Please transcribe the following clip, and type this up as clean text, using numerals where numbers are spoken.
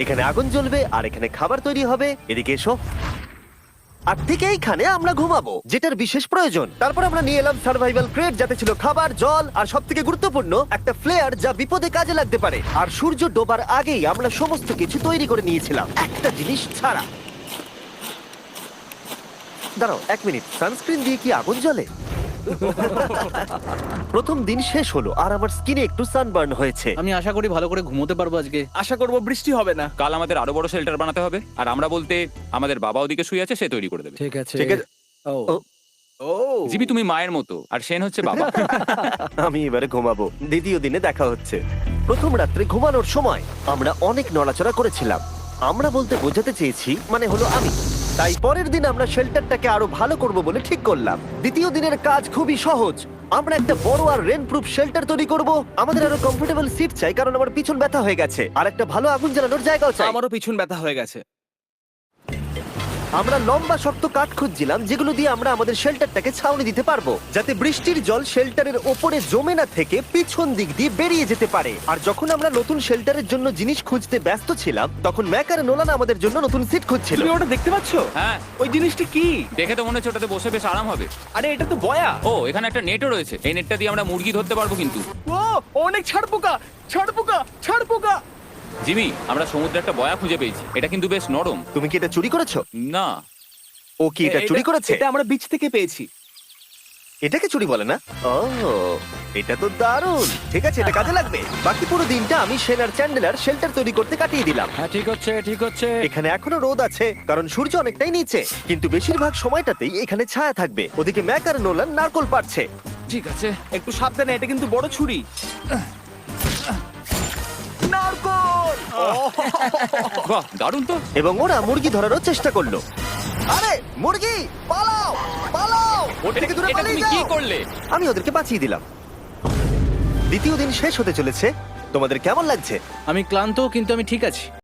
এখানে আগুন জ্বলবে আর এখানে খাবার তৈরি হবে। এদিকে এসো। আর ঠিক এইখানে আমরা ঘুমাবো, যেটার বিশেষ প্রয়োজন। তারপর আমরা নিয়ে এলাম সার্ভাইভাল ক্রেট, যাতে ছিল খাবার, জল আর সবথেকে গুরুত্বপূর্ণ একটা ফ্লেয়ার, যা বিপদে কাজে লাগতে পারে। আর সূর্য ডোবার আগেই আমরা সমস্ত কিছু তৈরি করে নিয়েছিলাম, একটা জিনিস ছাড়া। দাঁড়াও 1 মিনিট, সানস্ক্রিন দিয়ে কি আগুন জ্বলে? প্রথম দিন শেষ হলো আর আমার স্কিনে একটু সানবার্ন হয়েছে। আমি আশা করি ভালো করে ঘুমোতে পারবো আজকে। আশা করব বৃষ্টি হবে না। কাল আমাদের আরো বড় শেল্টার বানাতে হবে, আর আমরা বলতে আমাদের বাবা ওদিকে শুয়ে আছে, সে তৈরি করে দেবে। ঠিক আছে। ঠিক আছে। ও ও। ও জিমি তুমি মায়ের মতো, আর সেন হচ্ছে বাবা। আমি এবারে ঘুমাবো, দ্বিতীয় দিনে দেখা হচ্ছে। প্রথম রাত্রে ঘুমানোর সময় আমরা অনেক নড়াচড়া করেছিলাম। আমরা বলতে বোঝাতে চেয়েছি, মানে হলো আমি। তাই পরের দিন আমরা শেল্টারটাকে আরো ভালো করব বলে ঠিক করলাম। দ্বিতীয় দিনের কাজ খুবই সহজ। আমরা একটা বড় আর রেন প্রুফ শেল্টার তৈরি করব। আমাদের আরো কমফোর্টেবল সিট চাই, কারণ আমার পিছন ব্যথা হয়ে গেছে, আর একটা ভালো আগুন জ্বালানোর জায়গাও চাই। আমারও পিছন ব্যথা হয়ে গেছে। আমরা লম্বা শক্ত কাঠ খুঁজছিলাম, যেগুলো দিয়ে আমরা আমাদের শেল্টারটাকে ছাউনি দিতে পারবো, যাতে বৃষ্টির জল শেল্টারের ওপরে জমে না থেকে পিছন দিক দিয়ে বেরিয়ে যেতে পারে। আর যখন আমরা নতুন শেল্টারের জন্য জিনিস খুঁজতে ব্যস্ত ছিলাম, তখন ম্যাক আর নোলান আমাদের জন্য নতুন সিট খুঁজছিল। তুমি ওটা দেখতে পাচ্ছ? হ্যাঁ, ওই জিনিসটা কি? দেখে তো মনে হচ্ছে ওটাতে বসে বেশ আরাম হবে। আরে এটা তো বয়া। ও, এখানে একটা নেটও রয়েছে, এই নেটটা দিয়ে আমরা মুরগি ধরতে পারবো। কিন্তু ও অনেক ছাড় পোকা, ছাড় পোকা, ছাড় পোকা। জিমি, আমরা সমুদ্রে একটা বয়া খুঁজে পেয়েছি, এটা কিন্তু বেশ নরম। তুমি কি এটা চুরি করেছো? না, ও কি এটা চুরি করেছে? এটা আমরা বিচ থেকে পেয়েছি। এটাকে চুরি বলে না? ও, এটা তো দারুণ। ঠিক আছে, এটা কাজে লাগবে। বাকি পুরো দিনটা আমি শেন আর চ্যান্ডেলার শেল্টার তৈরি করতে কাটিয়ে দিলাম। হ্যাঁ ঠিক হচ্ছে, ঠিক হচ্ছে। এখানে এখনো রোদ আছে, কারণ সূর্য অনেকটাই নিচে, কিন্তু বেশিরভাগ সময়টাতেই এখানে ছায়া থাকবে। ওদিকে ম্যাক আর নোলান নারকল পাড়ছে। ঠিক আছে। একটু সাবধানে, এটা কিন্তু বড় ছুরি। নারকল! বাহ, দারুণ তো। এবং ওরা মুরগি ধরারও চেষ্টা করলো। আরে মুরগি, পালাও পালাও! এটাকে দূরে এটা পালিয়ে তুমি কি যাও। করলে? আমি ওদেরকে বাঁচিয়ে দিলাম। দ্বিতীয় দিন শেষ হতে চলেছে। তোমাদের কেমন লাগছে? আমি ক্লান্ত, কিন্তু আমি ঠিক আছি।